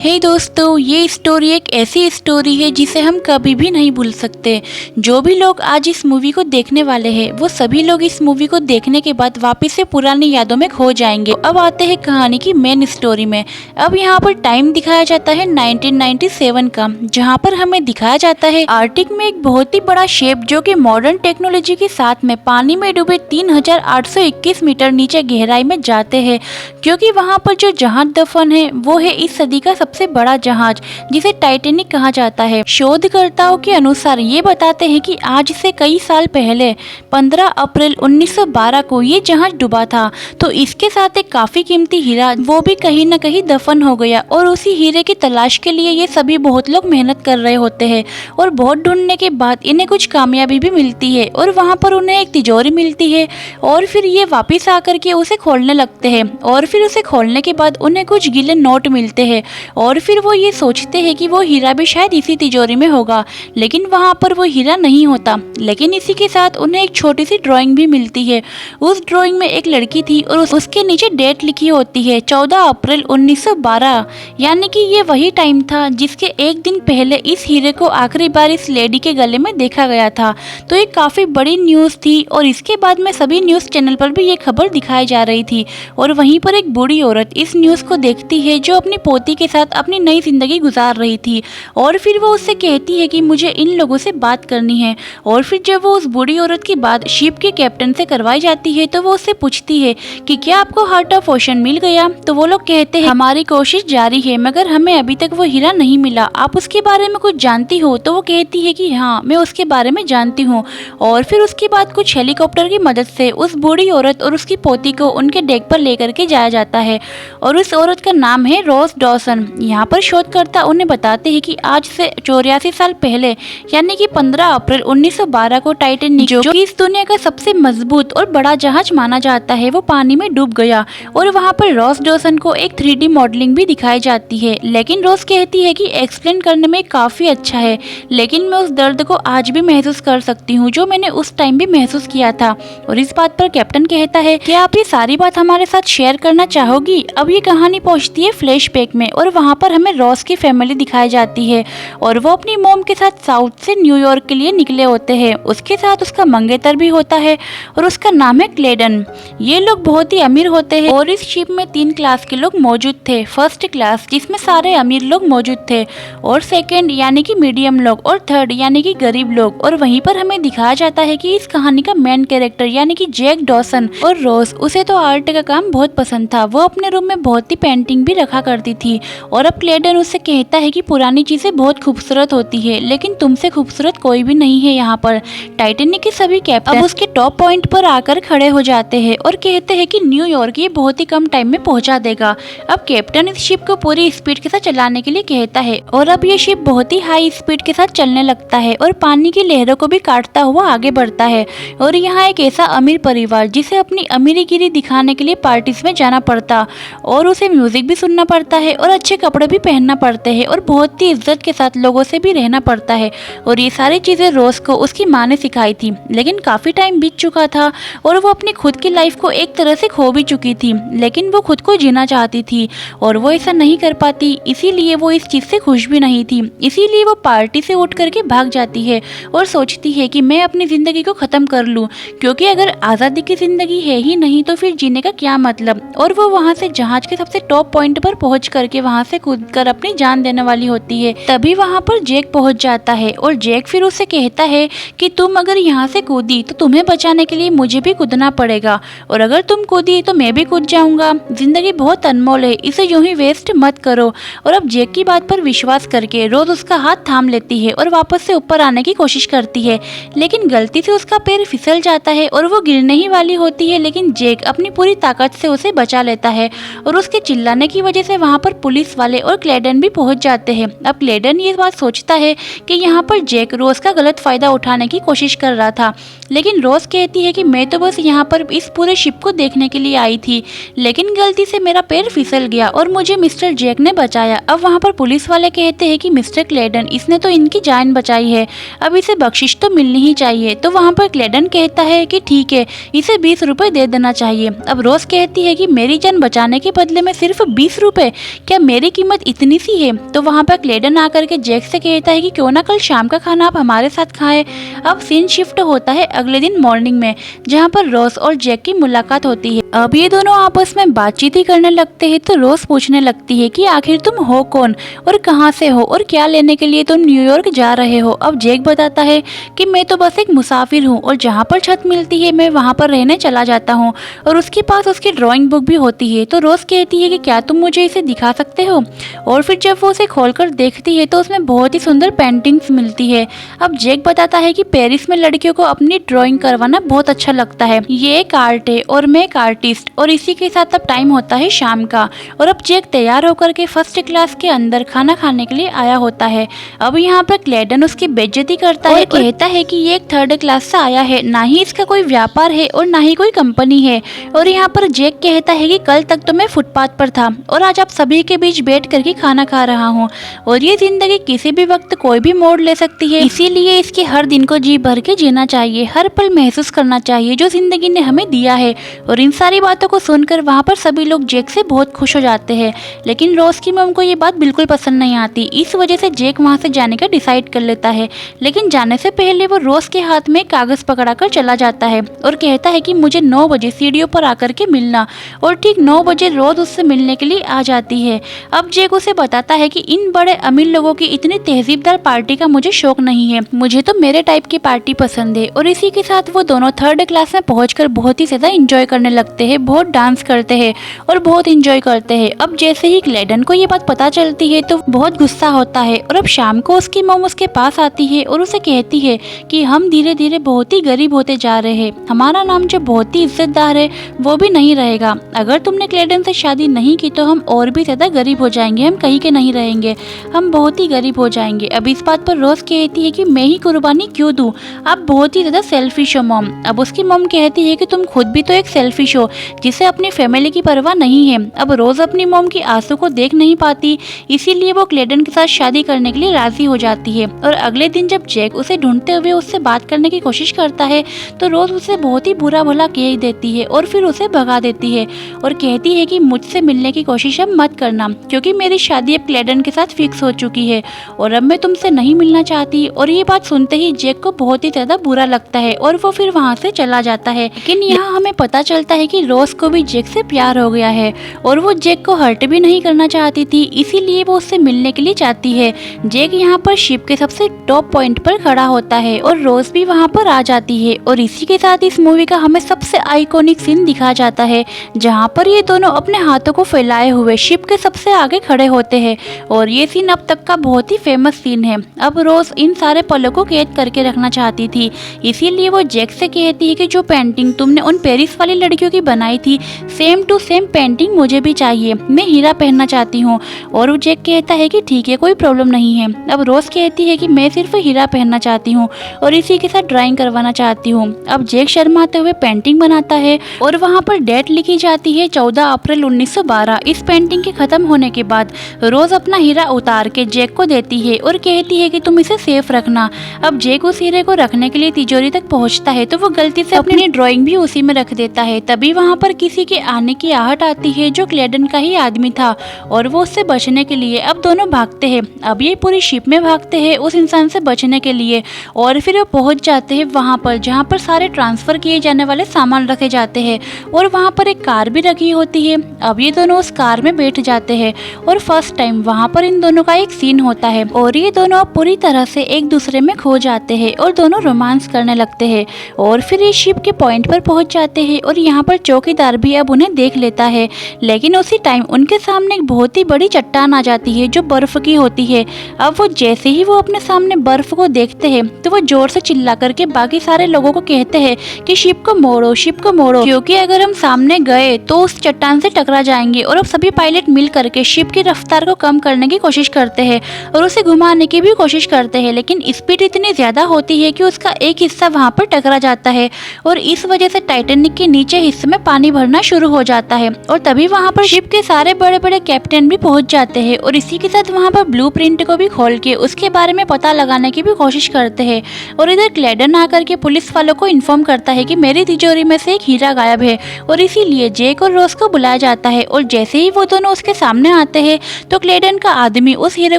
दोस्तों, ये स्टोरी एक ऐसी स्टोरी है जिसे हम कभी भी नहीं भूल सकते। जो भी लोग आज इस मूवी को देखने वाले हैं वो सभी लोग इस मूवी को देखने के बाद वापस से पुरानी यादों में खो जाएंगे। अब आते हैं कहानी की मेन स्टोरी में। अब यहाँ पर टाइम दिखाया जाता है 1997 का, जहाँ पर हमें दिखाया जाता है आर्टिक में एक बहुत ही बड़ा शेप जो कि मॉडर्न टेक्नोलॉजी के साथ में पानी में डूबे 3821 मीटर नीचे गहराई में जाते हैं, क्योंकि वहाँ पर जो जहाज दफन है वो है इस सदी का सबसे बड़ा जहाज जिसे टाइटैनिक कहा जाता है। शोधकर्ताओं के अनुसार ये बताते हैं कि आज से कई साल पहले 15 अप्रैल 1912 को ये जहाज डूबा था। तो इसके साथ एक काफी कीमती हीरा वो भी कहीं न कहीं दफन हो गया और उसी हीरे की तलाश के लिए ये सभी बहुत लोग मेहनत कर रहे होते हैं और बहुत ढूंढने के बाद इन्हें कुछ कामयाबी भी मिलती है और वहाँ पर उन्हें एक तिजोरी मिलती है और फिर ये वापिस आकर के उसे खोलने लगते हैं और फिर उसे खोलने के बाद उन्हें कुछ गीले नोट मिलते हैं और फिर वो ये सोचते हैं कि वो हीरा भी शायद इसी तिजोरी में होगा, लेकिन वहाँ पर वो हीरा नहीं होता। लेकिन इसी के साथ उन्हें एक छोटी सी ड्राइंग भी मिलती है। उस ड्राइंग में एक लड़की थी और उसके नीचे डेट लिखी होती है 14 अप्रैल 1912, यानी कि ये वही टाइम था जिसके एक दिन पहले इस हीरे को आखिरी बार इस लेडी के गले में देखा गया था। तो ये काफ़ी बड़ी न्यूज़ थी और इसके बाद में सभी न्यूज़ चैनल पर भी ये खबर दिखाई जा रही थी और वहीं पर एक बूढ़ी औरत इस न्यूज़ को देखती है जो अपनी पोती के साथ अपनी नई जिंदगी गुजार रही थी और फिर वो उससे कहती है कि मुझे इन लोगों से बात करनी है। और फिर जब वो उस बूढ़ी औरत की बात शिप के कैप्टन से करवाई जाती है तो वो उससे पूछती है कि क्या आपको हार्ट ऑफ ओशन मिल गया। तो वो लोग कहते हैं हमारी कोशिश जारी है मगर हमें अभी तक वो हीरा नहीं मिला, आप उसके बारे में कुछ जानती हो। तो वो कहती है कि हाँ, मैं उसके बारे में जानती हूँ। और फिर उसके बाद कुछ हेलीकॉप्टर की मदद से उस बूढ़ी औरत और उसकी पोती को उनके डेक पर लेकर के जाया जाता है और उस औरत का नाम है रोज डॉसन। यहाँ पर शोधकर्ता उन्हें बताते हैं कि आज से 84 साल पहले यानी कि 15 अप्रैल 1912 को टाइटैनिक जो कि इस दुनिया का सबसे मजबूत और बड़ा जहाज माना जाता है वो पानी में डूब गया और वहाँ पर रोज डॉसन को एक 3D मॉडलिंग भी दिखाई जाती है। लेकिन रोज कहती है कि एक्सप्लेन करने में काफी अच्छा है, लेकिन मैं उस दर्द को आज भी महसूस कर सकती हूँ जो मैंने उस टाइम भी महसूस किया था। और इस बात पर कैप्टन कहता है कि आप ये सारी बात हमारे साथ शेयर करना चाहोगी। अब ये कहानी पहुँचती है फ्लैशबैक में और वहाँ पर हमें रॉस की फैमिली दिखाई जाती है और वो अपनी मॉम के साथ साउथ से न्यूयॉर्क के लिए निकले होते हैं। उसके साथ उसका मंगेतर भी होता है और उसका नाम है क्लेडन। ये लोग बहुत ही अमीर होते हैं और इस शिप में 3 क्लास के लोग मौजूद थे। फर्स्ट क्लास जिसमें सारे अमीर लोग मौजूद थे और सेकंड यानी कि मीडियम लोग और थर्ड यानी कि गरीब लोग। और वहीं पर हमें दिखाया जाता है कि इस कहानी का मेन कैरेक्टर यानी कि जैक डॉसन और रोज, उसे तो आर्ट का काम बहुत पसंद था। वो अपने रूम में बहुत ही पेंटिंग भी रखा करती थी और अब क्लेडन उससे कहता है कि पुरानी चीजें बहुत खूबसूरत होती है लेकिन तुमसे खूबसूरत कोई भी नहीं है। यहाँ पर टाइटैनिक के सभी कैप्टन अब उसके टॉप पॉइंट पर आकर खड़े हो जाते हैं और कहते हैं कि न्यूयॉर्क ये बहुत ही कम टाइम में पहुंचा देगा। अब कैप्टन इस शिप को पूरी स्पीड के साथ चलाने के लिए कहता है और अब ये शिप बहुत ही हाई स्पीड के साथ चलने लगता है और पानी की लहरों को भी काटता हुआ आगे बढ़ता है। और यहाँ एक ऐसा अमीर परिवार जिसे अपनी अमीरीगिरी दिखाने के लिए पार्टीज में जाना पड़ता और उसे म्यूजिक भी सुनना पड़ता है और अच्छे कपड़े भी पहनना पड़ते हैं और बहुत ही इज्जत के साथ लोगों से भी रहना पड़ता है। और ये सारी चीजें रोज को उसकी माँ ने सिखाई थी, लेकिन काफी टाइम बीत चुका था और वो अपनी खुद की लाइफ को एक तरह से खो भी चुकी थी, लेकिन वो खुद को जीना चाहती थी और वो ऐसा नहीं कर पाती, इसीलिए वो इस चीज से खुश भी नहीं थी। इसीलिए वो पार्टी से उठ करके भाग जाती है और सोचती है कि मैं अपनी जिंदगी को खत्म कर लूं, क्योंकि अगर आजादी की जिंदगी है ही नहीं तो फिर जीने का क्या मतलब। और वो वहाँ से जहाज के सबसे टॉप पॉइंट पर पहुंच करके वहाँ से कूद कर अपनी जान देने वाली होती है। तभी वहाँ पर जैक पहुंच जाता है और जैक फिर उससे कहता है कि तुम अगर यहाँ से कूदी तो तुम्हें बचाने के लिए मुझे भी कूदना पड़ेगा और अगर तुम कूदी तो मैं भी कूद जाऊंगा। जिंदगी बहुत अनमोल है, इसे यूं ही वेस्ट मत करो। और अब जैक की बात पर विश्वास करके रोज उसका हाथ थाम लेती है और वापस से ऊपर आने की कोशिश करती है, लेकिन गलती से उसका पैर फिसल जाता है और वो गिरने ही वाली होती है। लेकिन जैक अपनी पूरी ताकत से उसे बचा लेता है और उसके चिल्लाने की वजह से वहाँ पर पुलिस वाले और क्लेडन भी पहुंच जाते हैं। अब क्लेडन ये बात सोचता है कि यहाँ पर जैक रोज का गलत फायदा उठाने की कोशिश कर रहा था, लेकिन रोज कहती है कि मैं तो बस यहाँ पर इस पूरे शिप को देखने के लिए आई थी, लेकिन गलती से मेरा पैर फिसल गया और मुझे मिस्टर जैक ने बचाया। अब वहाँ पर पुलिस वाले कहते हैं कि मिस्टर क्लेडन, इसने तो इनकी जान बचाई है, अब इसे बख्शिश तो मिलनी ही चाहिए। तो वहाँ पर क्लेडन कहता है कि ठीक है, इसे 20 रुपए दे देना चाहिए। अब रोज कहती है कि मेरी जान बचाने के बदले में सिर्फ 20 रुपए, क्या मेरी ये कीमत इतनी सी है। तो वहाँ पर क्लेडन आकर के जैक से कहता है कि क्यों ना कल शाम का खाना आप हमारे साथ खाएं। अब सीन शिफ्ट होता है अगले दिन मॉर्निंग में, जहाँ पर रोज और जैक की मुलाकात होती है। अब ये दोनों आपस में बातचीत ही करने लगते हैं तो रोज पूछने लगती है कि आखिर तुम हो कौन और कहाँ से हो और क्या लेने के लिए तुम न्यूयॉर्क जा रहे हो। अब जैक बताता है कि मैं तो बस एक मुसाफिर हूँ और जहाँ पर छत मिलती है मैं वहाँ पर रहने चला जाता हूँ, और उसके पास उसकी ड्राइंग बुक भी होती है। तो रोज कहती है कि क्या तुम मुझे इसे दिखा सकते हो, और फिर जब वो उसे खोलकर देखती है तो उसमें बहुत ही सुंदर पेंटिंग्स मिलती है। अब जैक बताता है कि पेरिस में लड़कियों को अपनी ड्राइंग करवाना बहुत अच्छा लगता है, ये एक आर्ट है और मैं एक आर्टिस्ट। और इसी के साथ अब टाइम होता है शाम का, और अब जैक तैयार होकर के फर्स्ट क्लास के अंदर खाना खाने के लिए आया होता है। अब यहाँ पर क्लेडन उसकी बेइज्जती करता है, कहता है कि ये एक थर्ड क्लास से आया है, ना ही इसका कोई व्यापार है और ना ही कोई कंपनी है। और यहाँ पर जैक कहता है कि कल तक तो मैं फुटपाथ पर था और आज आप सभी के बीच बैठ करके खाना खा रहा हूँ, और ये जिंदगी किसी भी वक्त कोई भी मोड़ ले सकती है, इसीलिए इसके हर दिन को जी भर के जीना चाहिए, हर पल महसूस करना चाहिए जो जिंदगी ने हमें दिया है। और इन सारी बातों को सुनकर वहाँ पर सभी लोग जैक से बहुत खुश हो जाते हैं, लेकिन रोज की मॉम को ये बात बिल्कुल पसंद नहीं आती। इस वजह से जैक वहाँ से जाने का डिसाइड कर लेता है, लेकिन जाने से पहले वो रोज के हाथ में कागज पकड़ाकर चला जाता है और कहता है कि मुझे 9 बजे सीढ़ियों पर आकर के मिलना, और ठीक 9 बजे रोज उससे मिलने के लिए आ जाती है। अब जैक उसे बताता है कि इन बड़े अमीर लोगों की इतनी तहजीबदार पार्टी का मुझे शौक नहीं है, मुझे तो मेरे टाइप की पार्टी पसंद है। और इसी के साथ वो दोनों थर्ड क्लास में पहुंचकर बहुत ही ज्यादा इंजॉय करने लगते हैं, बहुत डांस करते हैं और बहुत इंजॉय करते हैं। अब जैसे ही क्लेडन को ये बात पता चलती है तो बहुत गुस्सा होता है, और अब शाम को उसकी मॉम उसके पास आती है और उसे कहती है कि हम धीरे धीरे बहुत ही गरीब होते जा रहे हैं, हमारा नाम जो बहुत ही इज्जतदार है वो भी नहीं रहेगा। अगर तुमने क्लेडन से शादी नहीं की तो हम और भी ज्यादा गरीब हो जाएंगे, हम कहीं के नहीं रहेंगे, हम बहुत ही गरीब हो जाएंगे। अब इस बात पर रोज कहती है कि मैं ही कुर्बानी क्यों दूं, आप बहुत ही ज्यादा सेल्फिश हो मॉम। अब उसकी मॉम कहती है कि तुम खुद भी तो एक सेल्फिश हो जिसे अपनी फैमिली की परवाह नहीं है। अब रोज अपनी मॉम की आंसू को देख नहीं पाती, इसीलिए वो क्लेडन के साथ शादी करने के लिए राजी हो जाती है। और अगले दिन जब जैक उसे ढूंढते हुए उससे बात करने की कोशिश करता है तो रोज उसे बहुत ही बुरा भला कह देती है और फिर उसे भगा देती है और कहती है कि मुझसे मिलने की कोशिश अब मत करना, क्योंकि मेरी शादी अब क्लेडन के साथ फिक्स हो चुकी है और अब मैं तुमसे नहीं मिलना चाहती। और ये बात सुनते ही जैक को बहुत ही ज्यादा बुरा लगता है और वो फिर वहाँ से चला जाता है। लेकिन यहाँ हमें पता चलता है कि रोज को भी जैक से प्यार हो गया है और वो जैक को हर्ट भी नहीं करना चाहती थी, इसीलिए वो उससे मिलने के लिए चाहती है। जैक यहाँ पर शिप के सबसे टॉप पॉइंट पर खड़ा होता है और रोज भी वहाँ पर आ जाती है, और इसी के साथ इस मूवी का हमें सबसे आइकॉनिक सीन दिखाया जाता है जहाँ पर ये दोनों अपने हाथों को फैलाए हुए शिप के सबसे आगे खड़े होते हैं, और ये सीन अब तक का बहुत ही फेमस सीन है। अब रोज इन सारे पलों को कैद करके रखना चाहती थी, इसीलिए वो जैक से कहती है कि जो पेंटिंग तुमने उन पेरिस वाली लड़कियों की बनाई थी सेम टू सेम पेंटिंग मुझे भी चाहिए, मैं हीरा पहनना चाहती हूँ। और वो जैक कहता है कि ठीक है, कोई प्रॉब्लम नहीं है। अब रोज कहती है कि मैं सिर्फ हीरा पहनना चाहती हूँ और इसी के साथ ड्राइंग करवाना चाहती हूँ। अब जैक शर्माते हुए पेंटिंग बनाता है और वहाँ पर डेट लिखी जाती है 14 अप्रैल 1912। इस पेंटिंग के खत्म होने के बाद रोज अपना हीरा उतार के जैक को देती है और कहती है कि तुम इसे सेफ रखना। अब जैक उस हीरे को रखने के लिए तिजोरी तक पहुँचता है तो वो गलती से अपनी ड्राइंग भी उसी में रख देता है। तभी वहाँ पर किसी के आने की आहट आती है जो क्लेडन का ही आदमी था, और वो उससे बचने के लिए अब दोनों भागते हैं। अब ये पूरी शिप में भागते हैं उस इंसान से बचने के लिए, और फिर वो पहुंच जाते हैं वहाँ पर जहाँ पर सारे ट्रांसफर किए जाने वाले सामान रखे जाते हैं, और वहाँ पर एक कार भी रखी होती है। अब ये दोनों उस कार में बैठ जाते हैं और फर्स्ट टाइम वहाँ पर इन दोनों का एक सीन होता है, और ये दोनों पूरी तरह से एक दूसरे में खो जाते हैं और दोनों रोमांस करने लगते हैं। और फिर ये शिप के पॉइंट पर पहुंच जाते हैं और यहाँ पर चौकीदार भी अब उन्हें देख लेता है, लेकिन उसी टाइम उनके सामने एक बहुत ही बड़ी चट्टान आ जाती है जो बर्फ की होती है। अब वो जैसे ही वो अपने सामने बर्फ को देखते हैं तो वो जोर से चिल्ला करके बाकी सारे लोगों को कहते हैं कि शिप को मोड़ो, शिप को मोड़ो, क्योंकि अगर हम सामने गए तो उस चट्टान से टकरा जाएंगे। और अब सभी पायलट मिल करके शिप की रफ्तार को कम करने की कोशिश करते हैं और उसे घुमाने की भी कोशिश करते हैं, लेकिन स्पीड इतनी ज्यादा होती है कि उसका एक हिस्सा वहाँ पर टकरा जाता है और इस वजह से टाइटैनिक के नीचे हिस्से में पानी भरना शुरू हो जाता है। और तभी वहाँ पर शिप के सारे बड़े बड़े कैप्टन भी पहुंच जाते हैं और इसी के साथ वहाँ पर ब्लूप्रिंट को भी खोल के उसके बारे में पता लगाने की भी कोशिश करते हैं। और इधर क्लेडन आकर के पुलिस वालों को इन्फॉर्म करता है कि मेरी तिजोरी में से एक हीरा गायब है, और इसीलिए जैक और रोज को बुलाया जाता है। और जैसे ही वो दोनों उसके सामने आते हैं तो क्लेडन का आदमी उस हीरे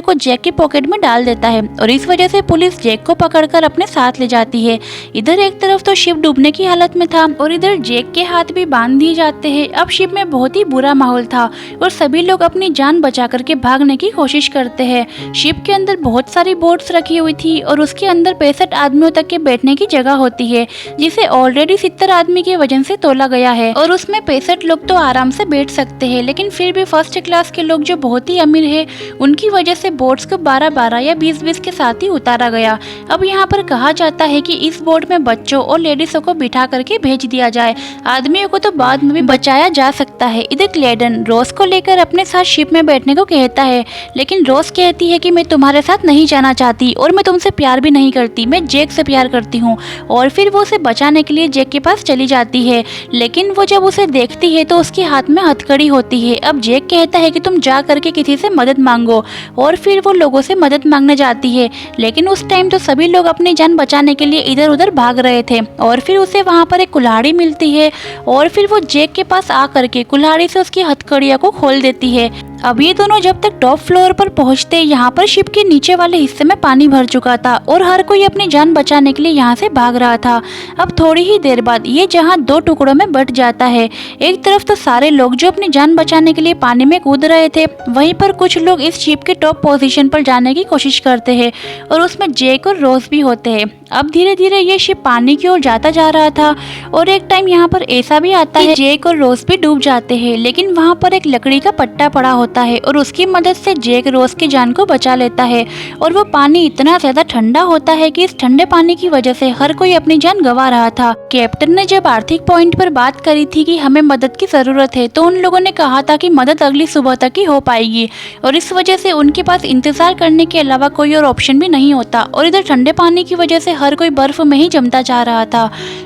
को जैक की पॉकेट में डाल देता है और इस वजह से पुलिस जैक को पकड़कर अपने साथ ले जाती है। इधर एक तरफ तो शिप डूबने की हालत में था और इधर जैक के हाथ भी बांध दिए जाते हैं। अब शिप में बहुत ही बुरा माहौल था और सभी लोग अपनी जान बचा करके भागने की कोशिश करते हैं। शिप के अंदर बहुत सारी बोट्स रखी हुई थी और उसके अंदर 65 आदमियों तक के बैठने की जगह होती है, जिसे ऑलरेडी 70 आदमी के वजन से तोला गया है और उसमें 65 लोग तो आराम से बैठ सकते हैं। लेकिन फिर भी फर्स्ट क्लास के लोग जो बहुत ही अमीर है उनकी वजह से बोट्स को 12-12 या 20-20 के साथ ही उतारा गया। अब यहाँ पर कहा जाता है कि इस बोट में बच्चों और लेडीजों को बिठा करके भेज दिया जाए, आदमियों को तो बाद में भी बचाया जा सकता है। इधर क्लेडन रोज को लेकर अपने साथ शिप में बैठने को कहता है, लेकिन रोज कहती है कि मैं तुम्हारे साथ नहीं जाना चाहती और मैं तुमसे प्यार भी नहीं करती, मैं जैक से प्यार करती हूँ। और फिर वो उसे बचाने के लिए जैक के पास चली जाती है, लेकिन वो जब उसे देखती है तो उसके हाथ में हथकड़ी होती है। अब जैक कहता है कि तुम जा करके किसी से मदद मांगो और फिर वो लोगों से मदद मांगने जाती है, लेकिन उस टाइम तो सभी लोग अपनी जान बचाने के लिए इधर उधर भाग रहे थे और फिर उसे वहाँ पर एक कुल्हाड़ी मिलती है और फिर वो जैक के पास आ करके कुल्हाड़ी से उसकी हथकड़ियों को खोल देती है। अब ये दोनों जब तक टॉप फ्लोर पर पहुंचते यहाँ पर शिप के नीचे वाले हिस्से में पानी भर चुका था और हर कोई अपनी जान बचाने के लिए यहाँ से भाग रहा था। अब थोड़ी ही देर बाद ये जहाज 2 टुकड़ों में बट जाता है। एक तरफ तो सारे लोग जो अपनी जान बचाने के लिए पानी में कूद रहे थे, वहीं पर कुछ लोग इस शिप के टॉप पोजीशन पर जाने की कोशिश करते हैं और उसमें जैक और रोज भी होते हैं। अब धीरे धीरे ये शिप पानी की ओर जाता जा रहा था और एक टाइम यहाँ पर ऐसा भी आता है जैक और रोज भी डूब जाते हैं, लेकिन वहाँ पर एक लकड़ी का पट्टा पड़ा होता है और उसकी मदद से जैक रोज की जान को बचा लेता है। और वो पानी इतना ज्यादा ठंडा होता है कि इस ठंडे पानी की वजह से हर कोई अपनी जान गंवा रहा था। कैप्टन ने जब आर्थिक पॉइंट पर बात करी थी कि हमें मदद की जरूरत है, तो उन लोगों ने कहा था कि मदद अगली सुबह तक ही हो पाएगी और इस वजह से उनके पास इंतजार करने के अलावा कोई और ऑप्शन भी नहीं होता। और इधर ठंडे पानी की वजह से हर कोई बर्फ में ही जमता जा रहा था।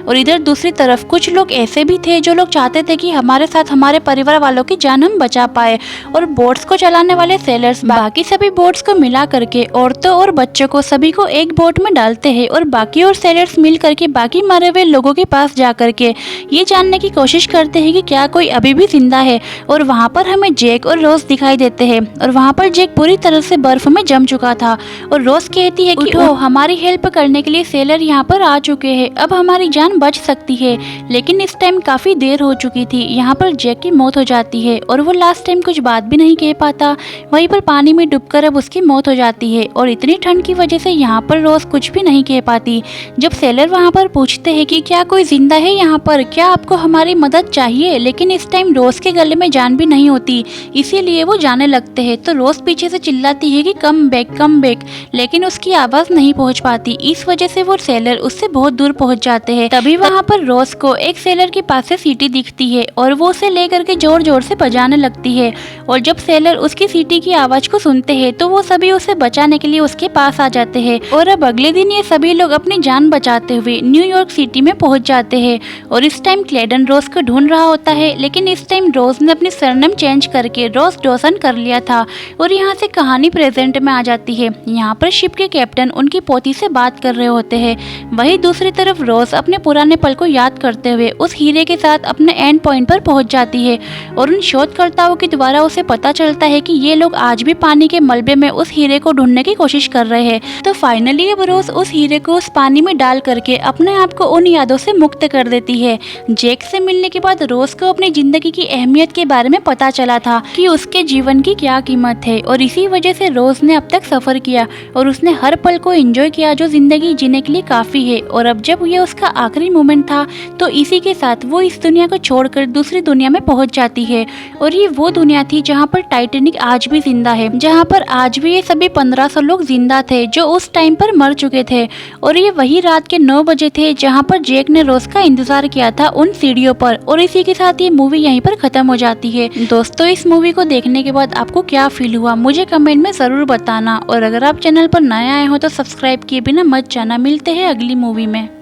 और इधर दूसरी तरफ कुछ लोग ऐसे भी थे जो लोग चाहते थे कि हमारे साथ हमारे परिवार वालों की जान हम बचा पाए। और बोट्स को चलाने वाले सेलर्स बाकी सभी बोट्स को मिला करके औरतों और बच्चों को सभी को एक बोट में डालते हैं और बाकी और सेलर्स मिल करके बाकी मरे हुए लोगों के पास जा करके ये जानने की कोशिश करते हैं कि क्या कोई अभी भी जिंदा है। और वहाँ पर हमें जैक और रोज दिखाई देते हैं और वहाँ पर जैक पूरी तरह से बर्फ में जम चुका था और रोज कहती है कि उठो, हमारी हेल्प करने के लिए सेलर यहाँ पर आ चुके हैं, अब हमारी जान बच सकती है। लेकिन इस टाइम काफी देर हो चुकी थी। यहाँ पर जैक की मौत हो जाती है और वो लास्ट टाइम कुछ बात भी नहीं कह पाता, वहीं पर पानी में डूबकर अब उसकी मौत हो जाती है। और इतनी ठंड की वजह से यहाँ पर रोज कुछ भी नहीं कह पाती। जब सेलर वहाँ पर पूछते हैं कि क्या कोई जिंदा है यहाँ पर, क्या आपको हमारी मदद चाहिए, लेकिन इस टाइम रोज के गले में जान भी नहीं होती, इसीलिए वो जाने लगते हैं। तो रोज पीछे से चिल्लाती है कि कम बैक, लेकिन उसकी आवाज नहीं पहुँच पाती। इस वजह से वो सेलर उससे बहुत दूर पहुँच जाते हैं। तभी वहाँ पर रोज को एक सेलर के पास से सीटी दिखती है और वो उसे लेकर के जोर जोर से बजाने लगती है। और जब सेलर उसकी सीटी की आवाज को सुनते हैं तो वो सभी उसे बचाने के लिए उसके पास आ जाते हैं। और अब अगले दिन ये सभी लोग अपनी जान बचाते हुए न्यूयॉर्क सिटी में पहुंच जाते हैं। और इस टाइम क्लेडन रोज को ढूंढ रहा होता है, लेकिन इस टाइम रोज ने अपनी सरनेम चेंज करके रोज डॉसन कर लिया था। और यहाँ से कहानी प्रेजेंट में आ जाती है। यहाँ पर शिप के कैप्टन उनकी पोती से बात कर रहे होते हैं, वहीं दूसरी तरफ रोज अपने पुराने पल को याद करते हुए उस हीरे के साथ अपने एंड पॉइंट पर पहुंच जाती है। और उन शोधकर्ताओं के द्वारा उसे पता चलता है कि ये लोग आज भी पानी के मलबे में उस हीरे को ढूंढने की कोशिश कर रहे हैं। तो फाइनली अब रोज उस हीरे को उस पानी में डाल करके अपने आप को उन यादों से मुक्त कर देती है। जैक से मिलने के बाद रोज को अपनी जिंदगी की अहमियत के बारे में पता चला था कि उसके जीवन की क्या कीमत है और इसी वजह से रोज ने अब तक सफर किया और उसने हर पल को एंजॉय किया जो जिंदगी जीने के लिए काफी है। और अब जब ये उसका आखिरी मोमेंट था तो इसी के साथ वो इस दुनिया को छोड़कर दूसरी दुनिया में पहुंच जाती है। और ये वो दुनिया थी जहाँ पर टाइटैनिक आज भी जिंदा है, जहाँ पर आज भी ये सभी 1500 लोग जिंदा थे जो उस टाइम पर मर चुके थे। और ये वही रात के 9 बजे थे जहाँ पर जैक ने रोज का इंतजार किया था उन सीढ़ियों पर। और इसी के साथ ये मूवी यहीं पर खत्म हो जाती है। दोस्तों, इस मूवी को देखने के बाद आपको क्या फील हुआ मुझे कमेंट में जरूर बताना। और अगर आप चैनल पर नए आए हो तो सब्सक्राइब किए बिना मत जाना। मिलते हैं अगली मूवी में।